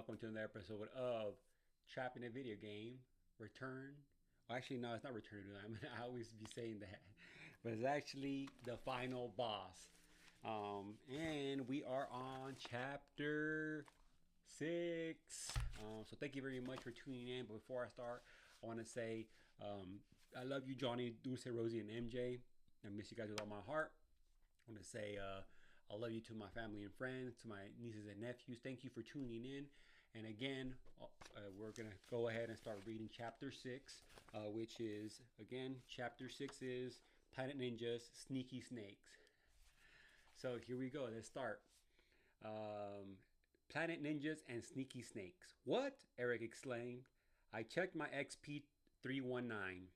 welcome to another episode of Trapped in a Video Game Return. Well, actually, no, it's not Return to. I always be saying that, but it's actually the final boss. And we are on chapter 6. So thank you very much for tuning in. But before I start, I want to say I love you, Johnny, Dulce, Rosie, and MJ. I miss you guys with all my heart. I want to say I love you to my family and friends, to my nieces and nephews. Thank you for tuning in. And again, we're going to go ahead and start reading chapter 6, which is, again, chapter 6 is Planet Ninjas Sneaky Snakes. So here we go. Let's start. Planet Ninjas and Sneaky Snakes. What? Eric exclaimed. I checked my XP 319.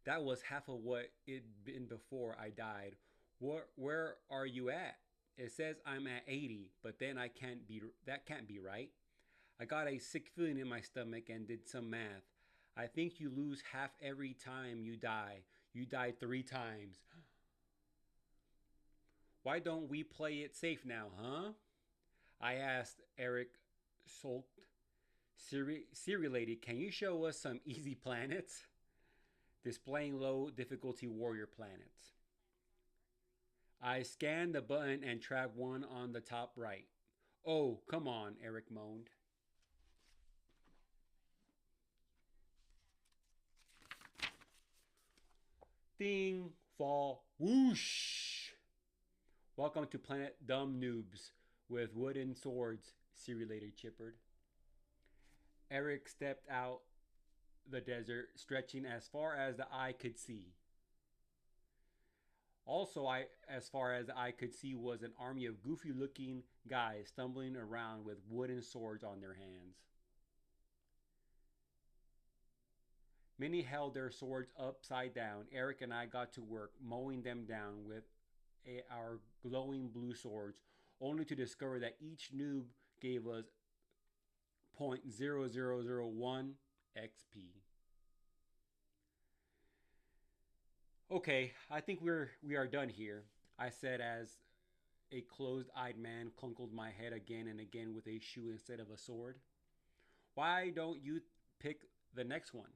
That was half of what it'd been before I died. Where are you at? It says I'm at 80, but then that can't be right. I got a sick feeling in my stomach and did some math. I think you lose half every time you die. You died 3 times. Why don't we play it safe now, huh? I asked. Eric sulked. Siri lady, can you show us some easy planets? Displaying low difficulty warrior planets. I scanned the button and tracked one on the top right. Oh, come on, Eric moaned. Ding, fall, whoosh. Welcome to Planet Dumb Noobs with wooden swords, Siri later chippered. Eric stepped out the desert, stretching as far as the eye could see. Also, as far as I could see, was an army of goofy-looking guys stumbling around with wooden swords on their hands. Many held their swords upside down. Eric and I got to work mowing them down with our glowing blue swords, only to discover that each noob gave us 0.0001 XP. Okay, I think we are done here, I said as a closed-eyed man clunkled my head again and again with a shoe instead of a sword. Why don't you pick the next one?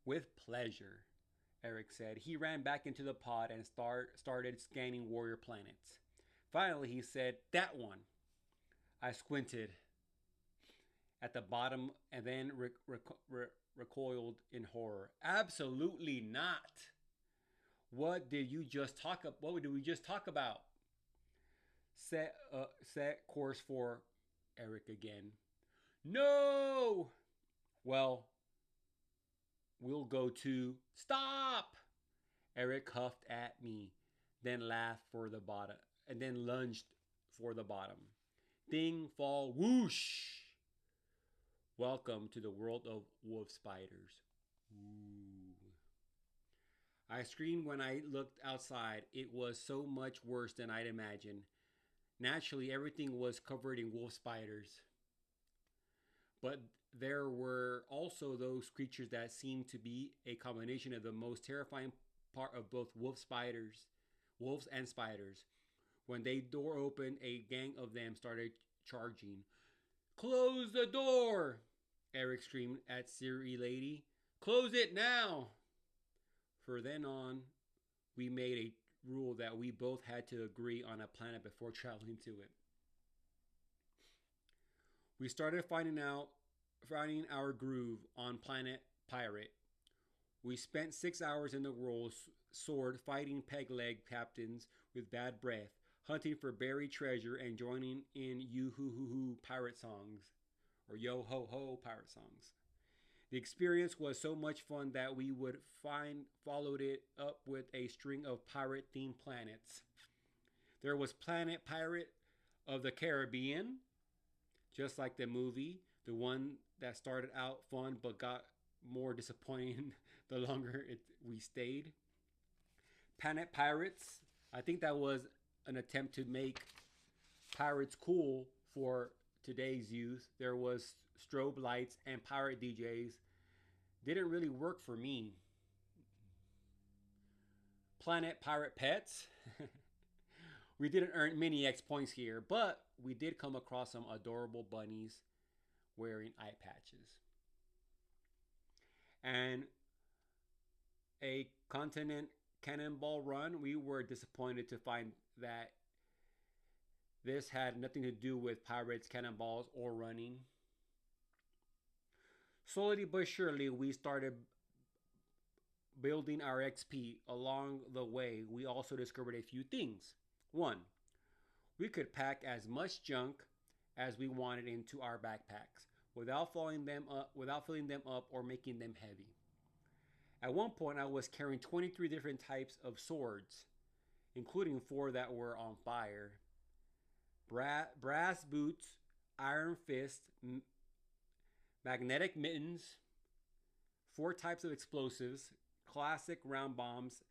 With pleasure, Eric said. He ran back into the pod and started scanning warrior planets. Finally, he said, that one. I squinted at the bottom and then recoiled in horror. Absolutely not. What did we just talk about? Set course for Eric again. No! Well, we'll go to stop. Eric huffed at me, then laughed for the bottom, and then lunged for the bottom. Ding, fall, whoosh. Welcome to the world of wolf spiders. Ooh. I screamed when I looked outside. It was so much worse than I'd imagined. Naturally, everything was covered in wolf spiders. But there were also those creatures that seemed to be a combination of the most terrifying part of both wolves and spiders. When the door opened, a gang of them started charging. Close the door! Eric screamed at Siri lady. Close it now! From then on, we made a rule that we both had to agree on a planet before traveling to it. We started finding our groove on planet Pirate. We spent 6 hours in the rolls, sword fighting peg leg captains with bad breath, hunting for buried treasure, and joining in yoo-hoo-hoo-hoo pirate songs, or yo-ho-ho pirate songs. The experience was so much fun that we followed it up with a string of pirate-themed planets. There was Planet Pirate of the Caribbean, just like the movie, the one that started out fun but got more disappointing the longer we stayed. Planet Pirates, I think that was an attempt to make pirates cool for today's youth. There was strobe lights and pirate DJs. Didn't really work for me. Planet Pirate Pets. We didn't earn many X points here, but we did come across some adorable bunnies wearing eye patches. And a continent cannonball run, we were disappointed to find that this had nothing to do with pirates, cannonballs, or running. Slowly but surely, we started building our XP. Along the way, we also discovered a few things. One, we could pack as much junk as we wanted into our backpacks without filling them up or making them heavy. At one point, I was carrying 23 different types of swords, including 4 that were on fire. Brass boots, iron fist, magnetic mittens, 4 types of explosives, classic round bombs,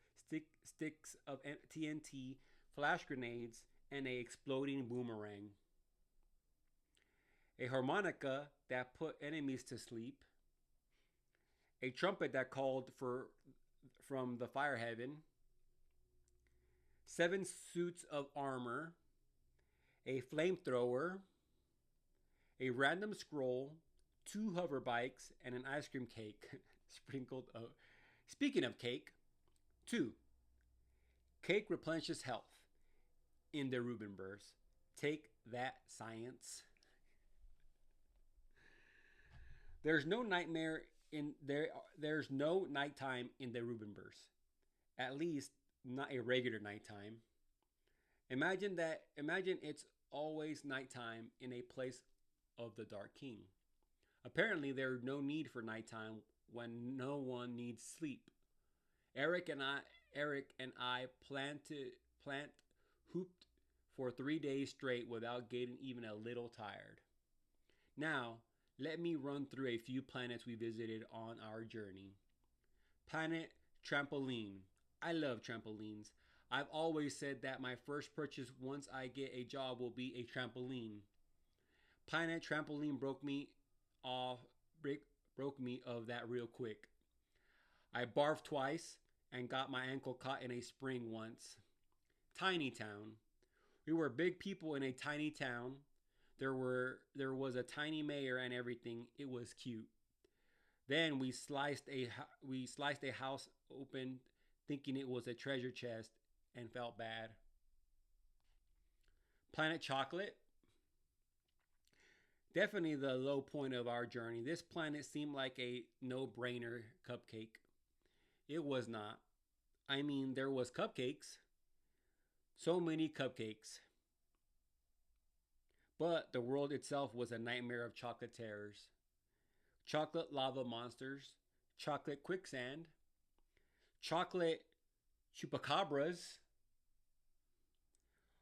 sticks of TNT, flash grenades, and a exploding boomerang. A harmonica that put enemies to sleep, a trumpet that called from the fire heaven, 7 suits of armor, a flamethrower, a random scroll, 2 hover bikes, and an ice cream cake sprinkled. Speaking of cake, 2. Cake replenishes health in the Reuben burst. Take that, science. There's no nightmare in there. There's no nighttime in the Reuben burst. At least not a regular nighttime. Imagine it's always nighttime in a place of the Dark King. Apparently, there's no need for nighttime when no one needs sleep. Eric and I plant hooped for 3 days straight without getting even a little tired. Now, let me run through a few planets we visited on our journey. Planet Trampoline. I love trampolines. I've always said that my first purchase once I get a job will be a trampoline. Planet Trampoline broke me of that real quick. I barfed twice and got my ankle caught in a spring once. Tiny town. We were big people in a tiny town. There was a tiny mayor and everything. It was cute. Then we sliced a house open thinking it was a treasure chest and felt bad. Planet Chocolate. Definitely the low point of our journey. This planet seemed like a no-brainer cupcake. It was not. I mean, there was cupcakes. So many cupcakes. But the world itself was a nightmare of chocolate terrors. Chocolate lava monsters, chocolate quicksand, chocolate chupacabras.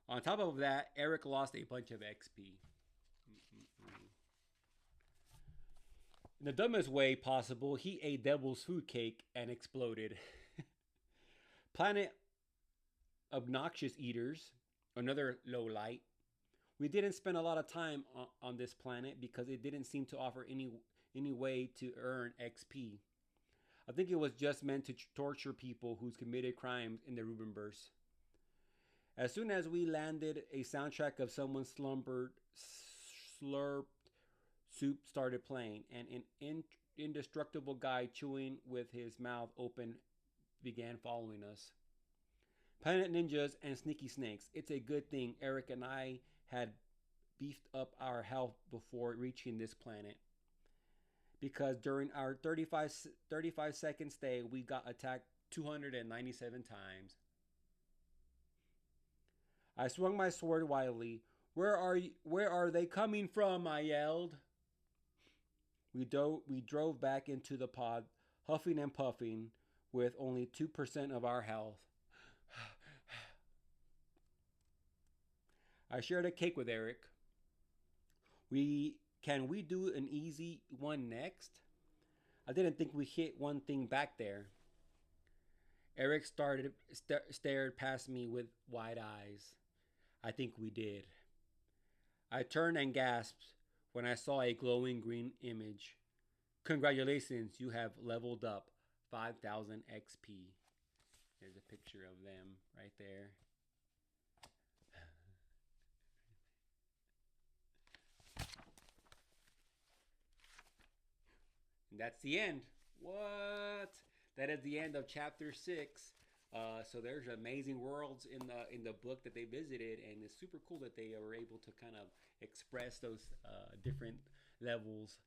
On top of that, Eric lost a bunch of XP. In the dumbest way possible, he ate Devil's food cake and exploded. Planet Obnoxious Eaters, another low light. We didn't spend a lot of time on this planet because it didn't seem to offer any way to earn XP. I think it was just meant to torture people who's committed crimes in the Reuben burst. As soon as we landed, a soundtrack of someone's slurped soup started playing, and an indestructible guy chewing with his mouth open began following us. Planet Ninjas and Sneaky Snakes. It's a good thing Eric and I had beefed up our health before reaching this planet, because during our 35 second stay, we got attacked 297 times. I swung my sword wildly. Where are they coming from? I yelled. We drove back into the pod, huffing and puffing, with only 2% of our health. I shared a cake with Eric. Can we do an easy one next? I didn't think we hit one thing back there. Eric stared past me with wide eyes. I think we did. I turned and gasped when I saw a glowing green image. Congratulations, you have leveled up 5,000 XP. There's a picture of them right there. That's the end. What? That is the end of chapter 6. So there's amazing worlds in the book that they visited, and it's super cool that they were able to kind of express those different levels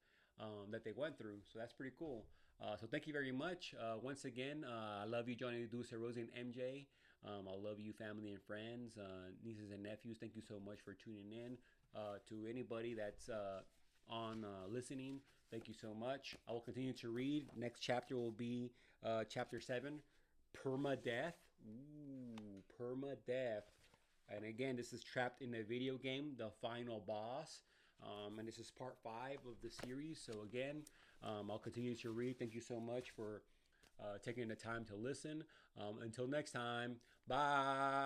that they went through. So that's pretty cool. So thank you very much. Once again, I love you, Johnny Dulce, Rosie, and MJ. I love you, family and friends, nieces and nephews. Thank you so much for tuning in. To anybody that's on listening, thank you so much. I will continue to read. Next chapter will be chapter 7, Permadeath. Ooh, Permadeath. And again, this is Trapped in a Video Game, the final boss. And this is part 5 of the series. So again, I'll continue to read. Thank you so much for taking the time to listen. Until next time, bye.